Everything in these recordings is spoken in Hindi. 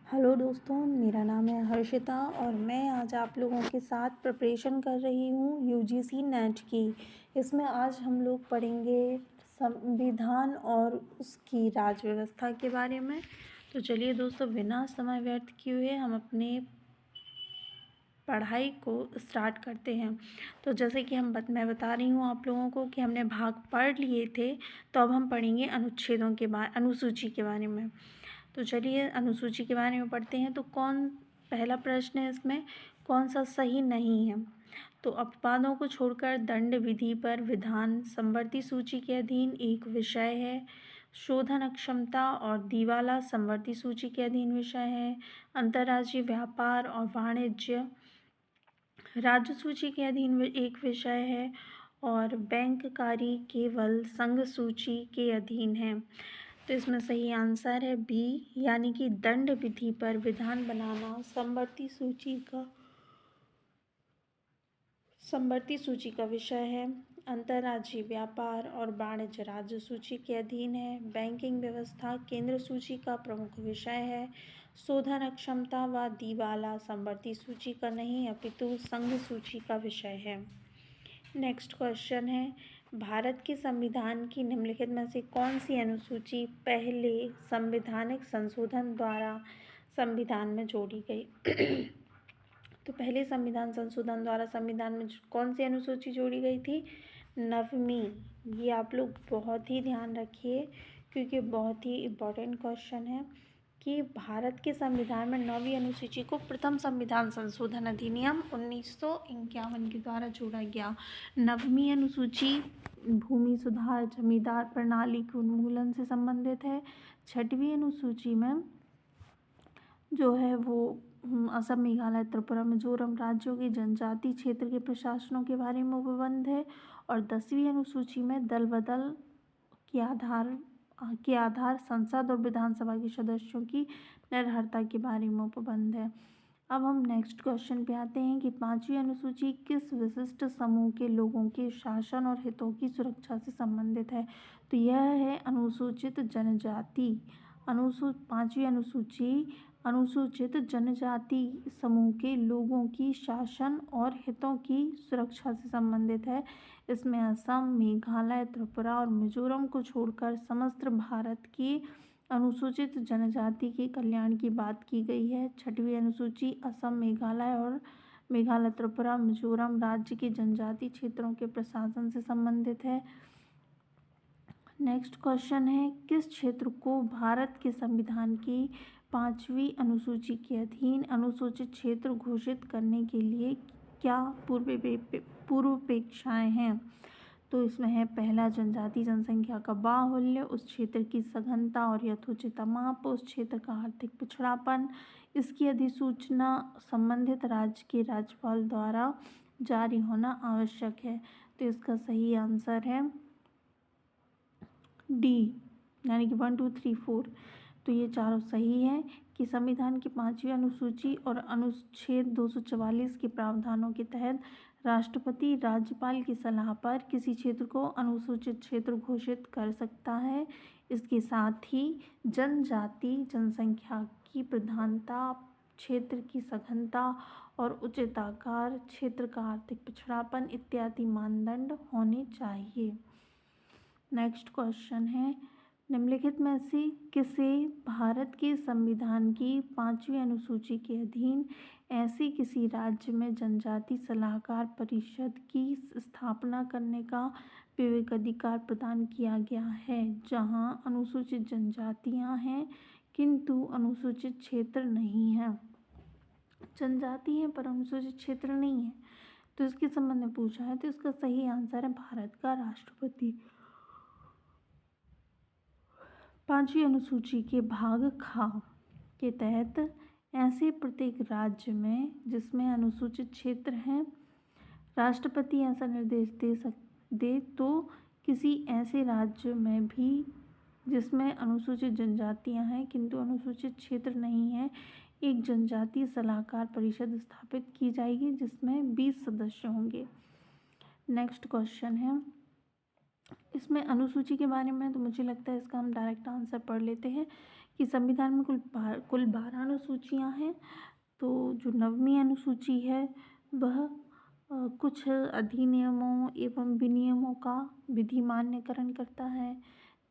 हेलो दोस्तों, मेरा नाम है हर्षिता और मैं आज आप लोगों के साथ प्रिपरेशन कर रही हूँ यूजीसी नेट की। इसमें आज हम लोग पढ़ेंगे संविधान और उसकी राज्य व्यवस्था के बारे में। तो चलिए दोस्तों, बिना समय व्यर्थ किए हुए हम अपने पढ़ाई को स्टार्ट करते हैं। तो जैसे कि मैं बता रही हूँ आप लोगों को कि हमने भाग पढ़ लिए थे, तो अब हम पढ़ेंगे अनुसूची के बारे में। तो चलिए अनुसूची के बारे में पढ़ते हैं। तो पहला प्रश्न है इसमें, कौन सा सही नहीं है? तो अपवादों को छोड़कर दंड विधि पर विधान समवर्ती सूची के अधीन एक विषय है। शोधन अक्षमता और दिवाला समवर्ती सूची के अधीन विषय है। अंतर्राज्यीय व्यापार और वाणिज्य राज्य सूची के अधीन एक विषय है। और बैंक कार्य केवल संघ सूची के अधीन है। तो इसमें सही आंसर है बी, यानी कि दंड विधि पर विधान बनाना समवर्ती सूची का विषय है। अंतर्राज्यीय व्यापार और वाणिज्य राज्य सूची के अधीन है। बैंकिंग व्यवस्था केंद्र सूची का प्रमुख विषय है। शोधन अक्षमता व दिवाला समवर्ती सूची का नहीं अपितु संघ सूची का विषय है। नेक्स्ट क्वेश्चन है, भारत के संविधान की निम्नलिखित में से कौन सी अनुसूची पहले संवैधानिक संशोधन द्वारा संविधान में जोड़ी गई? तो पहले संविधान संशोधन द्वारा संविधान में कौन सी अनुसूची जोड़ी गई थी? 9वीं। ये आप लोग बहुत ही ध्यान रखिए क्योंकि बहुत ही इम्पोर्टेंट क्वेश्चन है कि भारत के संविधान में 9वीं अनुसूची को प्रथम संविधान संशोधन अधिनियम 1951 के द्वारा जोड़ा गया। 9वीं अनुसूची भूमि सुधार जमींदार प्रणाली के उन्मूलन से संबंधित है। 6वीं अनुसूची में जो है वो असम मेघालय त्रिपुरा मिजोरम राज्यों के जनजातीय क्षेत्र के प्रशासनों के बारे में उपबंध है। और 10वीं अनुसूची में दल बदल के आधार संसद और विधानसभा के सदस्यों की निर्भरता के बारे में उपबंध है। अब हम नेक्स्ट क्वेश्चन पे आते हैं कि 5वीं अनुसूची किस विशिष्ट समूह के लोगों के शासन और हितों की सुरक्षा से संबंधित है? तो यह है अनुसूचित जनजाति। 5वीं अनुसूची अनुसूचित जनजाति समूह के लोगों की शासन और हितों की सुरक्षा से संबंधित है। इसमें असम मेघालय त्रिपुरा और मिजोरम को छोड़कर समस्त भारत की अनुसूचित जनजाति के कल्याण की बात की गई है। 6वीं अनुसूची असम मेघालय त्रिपुरा मिजोरम राज्य के जनजातीय क्षेत्रों के प्रशासन से संबंधित है। नेक्स्ट क्वेश्चन है, किस क्षेत्र को भारत के संविधान की 5वीं अनुसूची के अधीन अनुसूचित क्षेत्र घोषित करने के लिए क्या पूर्वापेक्षाएं हैं? तो इसमें है पहला, जनजातीय जनसंख्या का बाहुल्य, उस क्षेत्र की सघनता और यथोचित माप, उस क्षेत्र का आर्थिक पिछड़ापन। इसकी अधिसूचना संबंधित राज्य के राज्यपाल द्वारा जारी होना आवश्यक है। तो इसका सही आंसर है डी, यानी कि 1 2 3 4। तो ये चारों सही है कि संविधान की 5वीं अनुसूची और अनुच्छेद 244 के प्रावधानों के तहत राष्ट्रपति राज्यपाल की सलाह पर किसी क्षेत्र को अनुसूचित क्षेत्र घोषित कर सकता है। इसके साथ ही जनजाति जनसंख्या की प्रधानता, क्षेत्र की सघनता और उचित आकार, क्षेत्र का आर्थिक पिछड़ापन इत्यादि मानदंड होने चाहिए। नेक्स्ट क्वेश्चन है, निम्नलिखित में से किसे भारत के संविधान की 5वीं अनुसूची के अधीन ऐसे किसी राज्य में जनजाति सलाहकार परिषद की स्थापना करने का विवेकाधिकार प्रदान किया गया है जहां अनुसूचित जनजातियां हैं किंतु अनुसूचित क्षेत्र नहीं है? जनजाति है पर अनुसूचित क्षेत्र नहीं है, तो इसके संबंध में पूछा है। तो इसका सही आंसर है भारत का राष्ट्रपति। 5वीं अनुसूची के भाग खा के तहत ऐसे प्रत्येक राज्य में जिसमें अनुसूचित क्षेत्र हैं, राष्ट्रपति ऐसा निर्देश दे तो किसी ऐसे राज्य में भी जिसमें अनुसूचित जनजातियां हैं किंतु अनुसूचित क्षेत्र नहीं है, एक जनजातीय सलाहकार परिषद स्थापित की जाएगी जिसमें 20 सदस्य होंगे। नेक्स्ट क्वेश्चन है, इसमें अनुसूची के बारे में तो मुझे लगता है इसका हम डायरेक्ट आंसर पढ़ लेते हैं कि संविधान में कुल 12 अनुसूचियाँ हैं। तो जो 9वीं अनुसूची है वह कुछ अधिनियमों एवं विनियमों का विधि मान्यकरण करता है।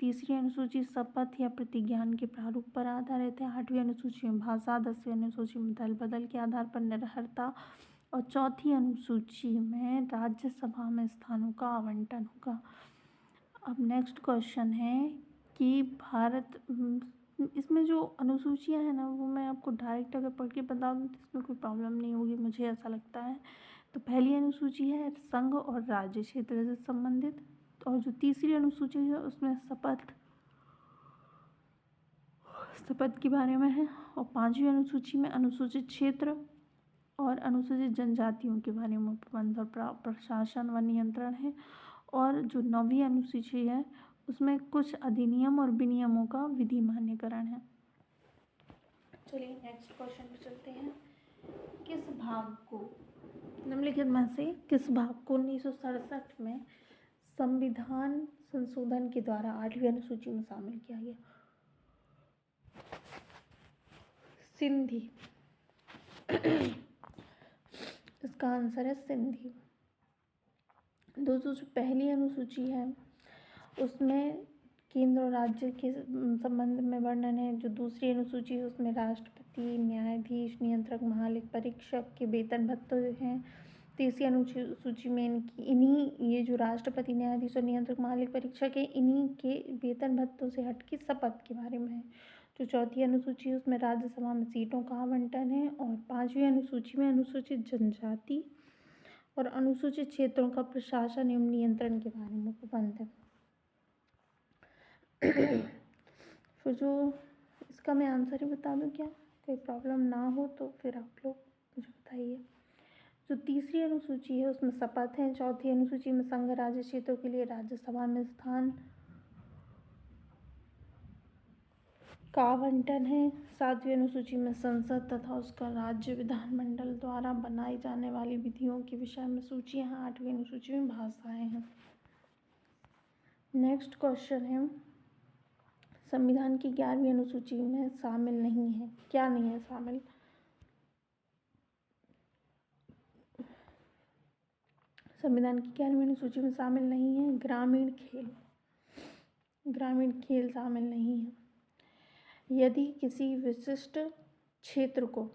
तीसरी अनुसूची शपथ या प्रतिज्ञान के प्रारूप पर आधारित है। 8वीं अनुसूची में भाषा, 10वीं अनुसूची में दल बदल के आधार पर निर्भरता और चौथी अनुसूची में राज्यसभा में स्थानों का आवंटन होगा। अब नेक्स्ट क्वेश्चन है कि भारत इसमें जो अनुसूचियां हैं ना वो मैं आपको डायरेक्ट अगर पढ़ के बता दूँ तो इसमें कोई प्रॉब्लम नहीं होगी, मुझे ऐसा लगता है। तो पहली अनुसूची है संघ और राज्य क्षेत्र से संबंधित, और जो तीसरी अनुसूची है उसमें शपथ के बारे में है, और 5वीं अनुसूची में अनुसूचित क्षेत्र और अनुसूचित जनजातियों के बारे में प्रबंध और प्रशासन व नियंत्रण है, और जो 9वीं अनुसूची है उसमें कुछ अधिनियम और विनियमों का विधि मान्यकरण है। चलिए नेक्स्ट क्वेश्चन पे चलते हैं। किस भाग को निम्नलिखित में से किस भाग को 1967 में संविधान संशोधन के द्वारा 8वीं अनुसूची में शामिल किया गया? सिंधी। इसका आंसर है सिंधी। दोस्तों जो पहली अनुसूची है उसमें केंद्र और राज्य के संबंध में वर्णन है। जो दूसरी अनुसूची है उसमें राष्ट्रपति, न्यायाधीश, नियंत्रक, महालेख परीक्षक के वेतन भत्ते हैं। तीसरी अनुसूची में इन्हीं ये जो राष्ट्रपति, न्यायाधीश और नियंत्रक, महालेख परीक्षक है इन्हीं के वेतन भत्तों से हटके शपथ के बारे में है। जो चौथी अनुसूची है उसमें राज्यसभा में सीटों का आवंटन है, और 5वीं अनुसूची में अनुसूचित जनजाति और अनुसूचित क्षेत्रों का प्रशासन एवं नियंत्रण के बारे में प्रबंध है। फिर जो इसका मैं आंसर ही बता दूं क्या, कोई प्रॉब्लम ना हो तो फिर आप लोग मुझे बताइए। जो तीसरी अनुसूची है उसमें शपथ है। चौथी अनुसूची में संघ राज्य क्षेत्रों के लिए राज्यसभा में स्थान का आवंटन है। 7वीं अनुसूची में संसद तथा उसका राज्य विधानमंडल द्वारा बनाई जाने वाली विधियों के विषय में सूची है। 8वीं अनुसूची में भाषाएं हैं। नेक्स्ट क्वेश्चन है संविधान की 11वीं अनुसूची में शामिल नहीं है, क्या नहीं है शामिल? संविधान की 11वीं अनुसूची में शामिल नहीं है ग्रामीण खेल शामिल नहीं है। यदि किसी विशिष्ट क्षेत्र को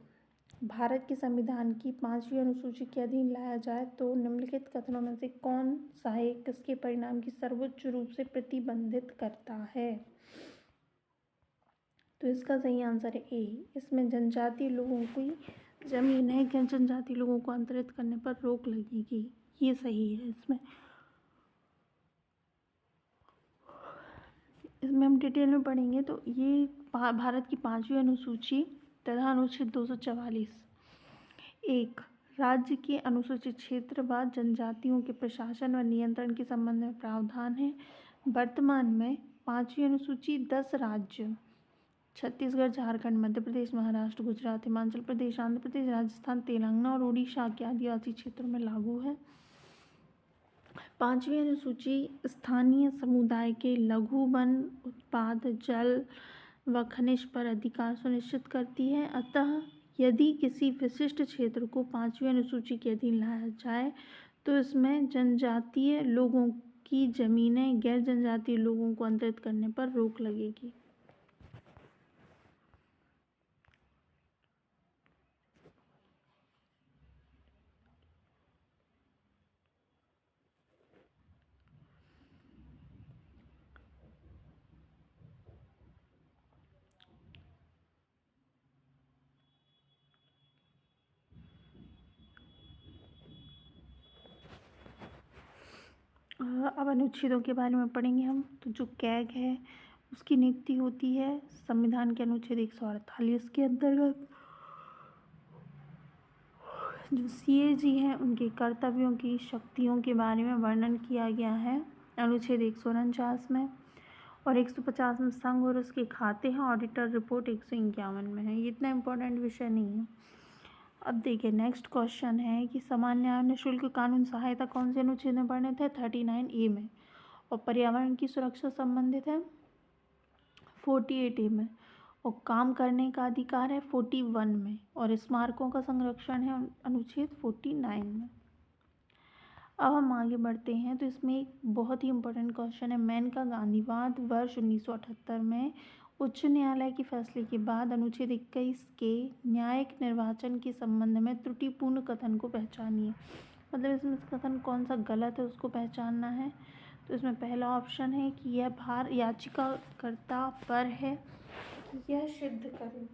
भारत के संविधान की 5वीं अनुसूची के अधीन लाया जाए तो निम्नलिखित कथनों में से कौन सा है किसके परिणाम की सर्वोच्च रूप से प्रतिबंधित करता है? तो इसका सही आंसर है ए। इसमें जनजातीय लोगों की जमीन है कि जनजातीय लोगों को अंतरित करने पर रोक लगेगी, ये सही है। इसमें हम डिटेल में पढ़ेंगे तो ये भारत की 5वीं अनुसूची तथा अनुच्छेद 244 एक राज्य के अनुसूचित क्षेत्र व जनजातियों के प्रशासन व नियंत्रण के संबंध में प्रावधान है। वर्तमान में 5वीं अनुसूची 10 राज्य छत्तीसगढ़, झारखंड, मध्य प्रदेश, महाराष्ट्र, गुजरात, हिमाचल प्रदेश, आंध्र प्रदेश, राजस्थान, तेलंगाना और उड़ीसा के आदिवासी क्षेत्रों में लागू है। 5वीं अनुसूची स्थानीय समुदाय के लघु वन उत्पाद, जल व खनिज पर अधिकार सुनिश्चित करती है। अतः यदि किसी विशिष्ट क्षेत्र को 5वीं अनुसूची के अधीन लाया जाए तो इसमें जनजातीय लोगों की जमीनें गैर जनजातीय लोगों को अंतरित करने पर रोक लगेगी। अब अनुच्छेदों के बारे में पढ़ेंगे हम। तो जो कैग है उसकी नियुक्ति होती है संविधान के अनुच्छेद 148 के अंतर्गत। जो सीएजी हैं उनके कर्तव्यों की शक्तियों के बारे में वर्णन किया गया है अनुच्छेद 149 में, और 150 में संघ और उसके खाते हैं। ऑडिटर रिपोर्ट 151 में है। ये इतना इम्पोर्टेंट विषय नहीं है। अब देखिए नेक्स्ट क्वेश्चन है कि सामान्य न्याय निःशुल्क कानून सहायता कौन से अनुच्छेद में वर्णित है? 39A में। और पर्यावरण की सुरक्षा संबंधित है 48A में। और काम करने का अधिकार है 41 में, और स्मारकों का संरक्षण है अनुच्छेद 49 में। अब हम आगे बढ़ते हैं, तो इसमें एक बहुत ही इम्पोर्टेंट क्वेश्चन है, मेनका गांधीवाद वर्ष 1978 में उच्च न्यायालय के फैसले के बाद अनुच्छेद 21 के न्यायिक निर्वाचन के संबंध में त्रुटिपूर्ण कथन को पहचानिए। मतलब इसमें कथन कौन सा गलत है उसको पहचानना है। तो इसमें पहला ऑप्शन है कि यह भार याचिकाकर्ता पर है कि यह सिद्ध करे,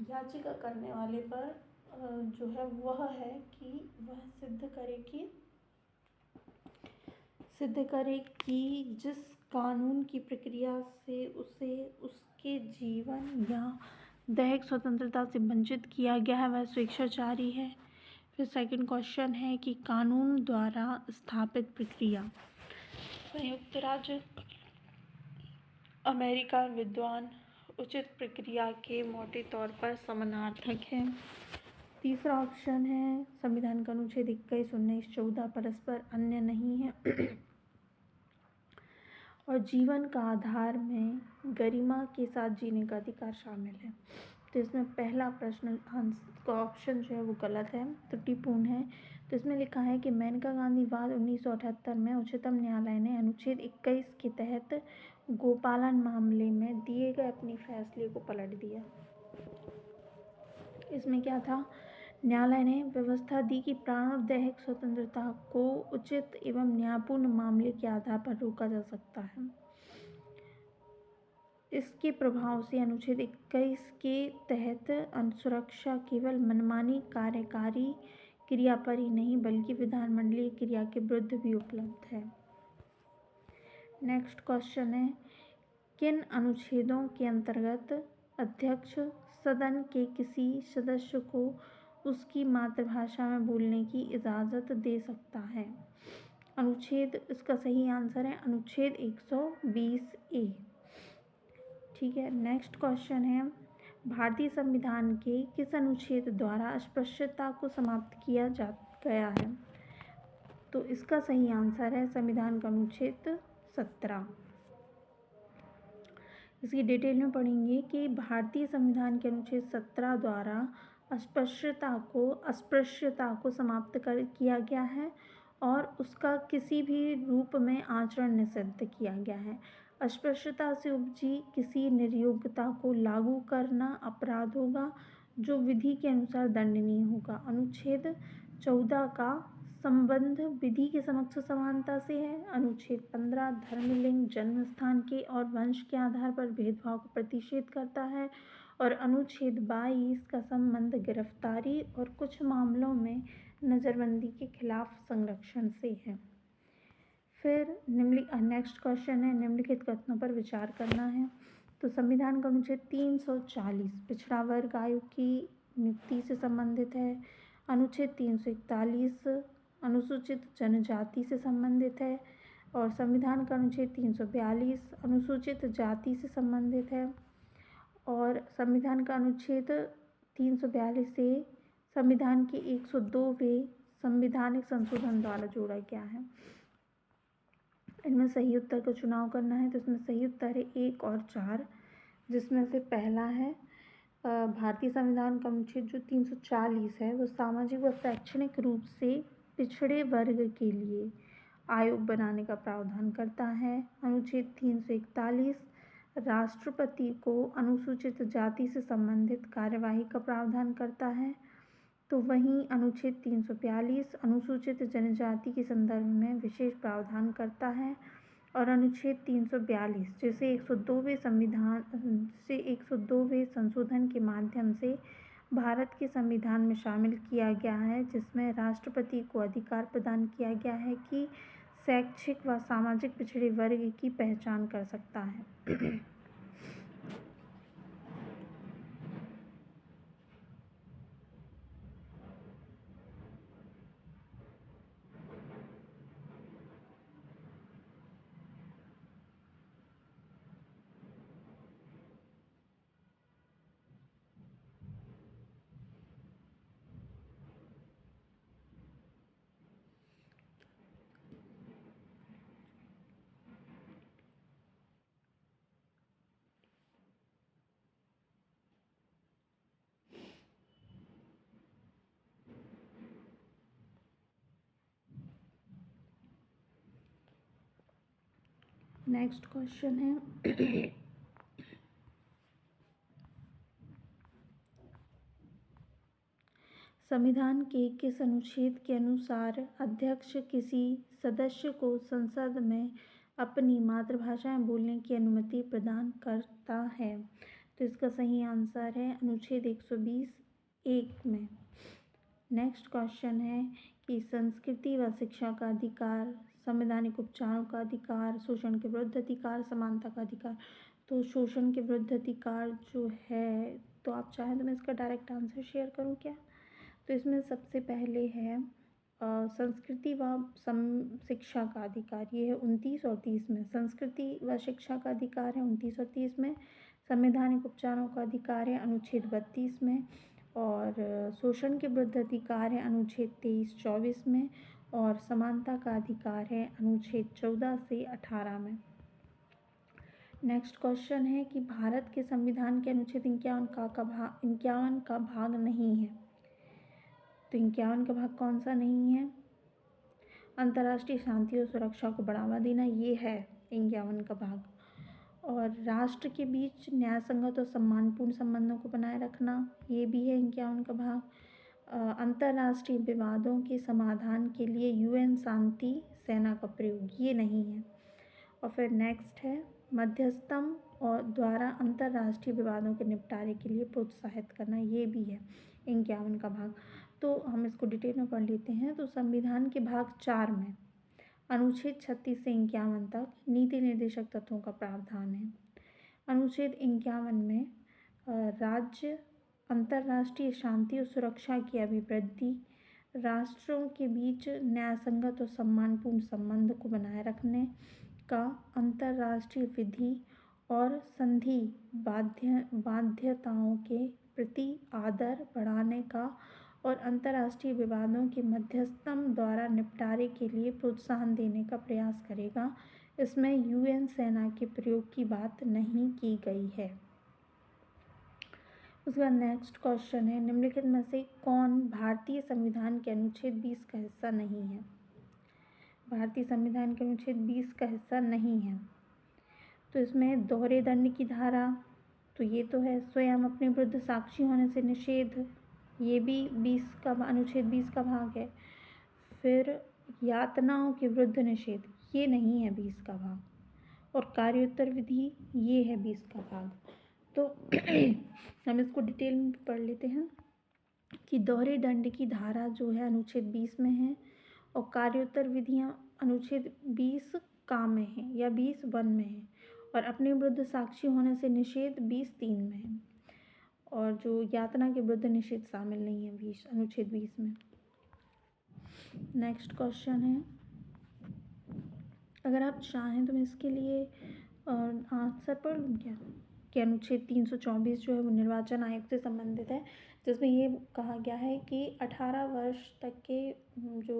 याचिका करने वाले पर जो है वह है कि वह सिद्ध करे कि जिस कानून की प्रक्रिया से उसे उसके जीवन या दैहिक स्वतंत्रता से वंचित किया गया है वह स्वेच्छाचारी है। फिर सेकंड क्वेश्चन है कि कानून द्वारा स्थापित प्रक्रिया संयुक्त राज्य अमेरिका विद्वान उचित प्रक्रिया के मोटे तौर पर समानार्थक है। तीसरा ऑप्शन है संविधान का अनुच्छेद 21, 19, 14 परस्पर अन्य नहीं है और जीवन का आधार में गरिमा के साथ जीने का अधिकार शामिल है। तो इसमें पहला प्रश्न का ऑप्शन जो है वो गलत है, त्रुटिपूर्ण है। तो इसमें लिखा है कि मेनका गांधीवाद 1978 में उच्चतम न्यायालय ने अनुच्छेद 21 के तहत गोपालन मामले में दिए गए अपने फैसले को पलट दिया। इसमें क्या था, न्यायालय ने व्यवस्था दी कि प्राण और दैहिक स्वतंत्रता को उचित एवं न्यायपूर्ण मामले के आधार पर रोका जा सकता है। इसके प्रभाव से अनुच्छेद 21 के तहत सुरक्षा केवल मनमानी कार्यकारी क्रिया पर ही नहीं बल्कि विधानमंडलीय क्रिया के विरुद्ध भी उपलब्ध है। नेक्स्ट क्वेश्चन है, किन अनुच्छेदों के अंतर्गत अध्यक्ष सदन के किसी सदस्य को उसकी मातृभाषा में बोलने की इजाज़त दे सकता है? अनुच्छेद, इसका सही आंसर है अनुच्छेद 120A। ठीक है। नेक्स्ट क्वेश्चन है, भारतीय संविधान के किस अनुच्छेद द्वारा अस्पृश्यता को समाप्त किया गया है? तो इसका सही आंसर है संविधान का अनुच्छेद 17। इसकी डिटेल में पढ़ेंगे कि भारतीय संविधान के अनुच्छेद 17 द्वारा अस्पृश्यता को समाप्त किया गया है और उसका किसी भी रूप में आचरण निषिद्ध किया गया है। अस्पृश्यता से उपजी किसी निर्योग्यता को लागू करना अपराध होगा जो विधि के अनुसार दंडनीय होगा। अनुच्छेद 14 का संबंध विधि के समक्ष समानता से है। अनुच्छेद 15 धर्म, लिंग, जन्म स्थान के और वंश के आधार पर भेदभाव को प्रतिषेध करता है और अनुच्छेद 22 का संबंध गिरफ्तारी और कुछ मामलों में नज़रबंदी के खिलाफ संरक्षण से है। फिर नेक्स्ट क्वेश्चन है, निम्नलिखित कथनों पर विचार करना है। तो संविधान का अनुच्छेद 340 पिछड़ा वर्ग आयोग की नियुक्ति से संबंधित है। अनुच्छेद 341 अनुसूचित जनजाति से संबंधित है और संविधान का अनुच्छेद 342 अनुसूचित जाति से संबंधित है और संविधान का अनुच्छेद 342 से संविधान के 102वें संवैधानिक संशोधन द्वारा जोड़ा गया है। इनमें सही उत्तर का चुनाव करना है। तो इसमें सही उत्तर है 1 और 4, जिसमें से पहला है भारतीय संविधान का अनुच्छेद जो 340 है वो सामाजिक व शैक्षणिक रूप से पिछड़े वर्ग के लिए आयोग बनाने का प्रावधान करता है। अनुच्छेद 341 राष्ट्रपति को अनुसूचित जाति से संबंधित कार्यवाही का प्रावधान करता है। तो वहीं अनुच्छेद 342 अनुसूचित जनजाति के संदर्भ में विशेष प्रावधान करता है और अनुच्छेद 342 जिसे 102वें संशोधन के माध्यम से भारत के संविधान में शामिल किया गया है, जिसमें राष्ट्रपति को अधिकार प्रदान किया गया है कि शैक्षिक व सामाजिक पिछड़े वर्ग की पहचान कर सकता है। नेक्स्ट क्वेश्चन है संविधान के किस अनुच्छेद के अनुसार अध्यक्ष किसी सदस्य को संसद में अपनी मातृभाषा में बोलने की अनुमति प्रदान करता है? तो इसका सही आंसर है अनुच्छेद 120(1) में। नेक्स्ट क्वेश्चन है कि संस्कृति व शिक्षा का अधिकार, संवैधानिक उपचारों का अधिकार, शोषण के विरुद्ध अधिकार, समानता का अधिकार। तो शोषण के विरुद्ध अधिकार जो है, तो आप चाहें तो मैं इसका डायरेक्ट आंसर शेयर करूं क्या? तो इसमें सबसे पहले है संस्कृति व शिक्षा का अधिकार, ये है 29 और 30 में। संस्कृति व शिक्षा का अधिकार है 29 और 30 में। संवैधानिक उपचारों का अधिकार है अनुच्छेद 32 में। और शोषण के विरुद्ध अधिकार है अनुच्छेद 23-24 में। और समानता का अधिकार है अनुच्छेद 14 से 18 में। नेक्स्ट क्वेश्चन है कि भारत के संविधान के अनुच्छेद 51 का भाग नहीं है। तो 51 का भाग कौन सा नहीं है? अंतर्राष्ट्रीय शांति और सुरक्षा को बढ़ावा देना, ये है 51 का भाग। और राष्ट्र के बीच न्याय संगत और सम्मानपूर्ण संबंधों को बनाए रखना, ये भी है 51 का भाग। अंतर्राष्ट्रीय विवादों के समाधान के लिए UN शांति सेना का प्रयोग, ये नहीं है। और फिर नेक्स्ट है मध्यस्थम और द्वारा अंतर्राष्ट्रीय विवादों के निपटारे के लिए प्रोत्साहित करना, ये भी है 51 का भाग। तो हम इसको डिटेल में पढ़ लेते हैं। तो संविधान के भाग 4 में अनुच्छेद 36 से 51 तक नीति निर्देशक तत्वों का प्रावधान है। अनुच्छेद 51 में राज्य अंतर्राष्ट्रीय शांति और सुरक्षा की अभिवृद्धि, राष्ट्रों के बीच न्यायसंगत और सम्मानपूर्ण संबंध को बनाए रखने का, अंतर्राष्ट्रीय विधि और संधि बाध्यताओं के प्रति आदर बढ़ाने का और अंतर्राष्ट्रीय विवादों के मध्यस्थम द्वारा निपटारे के लिए प्रोत्साहन देने का प्रयास करेगा। इसमें UN सेना के प्रयोग की बात नहीं की गई है। उसका नेक्स्ट क्वेश्चन है निम्नलिखित में से कौन भारतीय संविधान के अनुच्छेद 20 का हिस्सा नहीं है? भारतीय संविधान के अनुच्छेद 20 का हिस्सा नहीं है। तो इसमें दोहरे दंड की धारा, तो ये तो है। स्वयं अपने विरुद्ध साक्षी होने से निषेध, ये भी अनुच्छेद 20 का भाग है। फिर यातनाओं के विरुद्ध निषेध, ये नहीं है 20 का भाग। और कार्योत्तर विधि, ये है 20 का भाग। तो हम इसको डिटेल में पढ़ लेते हैं कि दोहरे दंड की धारा जो है अनुच्छेद 20 में है और कार्योत्तर विधियां अनुच्छेद 20 का में है या 20(1) में है। और अपने विरुद्ध साक्षी होने से निषेध 20(3) में है। और जो यातना के विरुद्ध निषेध शामिल नहीं है अनुच्छेद 20 में। नेक्स्ट क्वेश्चन है, अगर आप चाहें तो मैं इसके लिए आंसर पढ़ लूँ क्या? कि अनुच्छेद 324 जो है वो निर्वाचन आयोग से संबंधित है, जिसमें ये कहा गया है कि 18 वर्ष तक के जो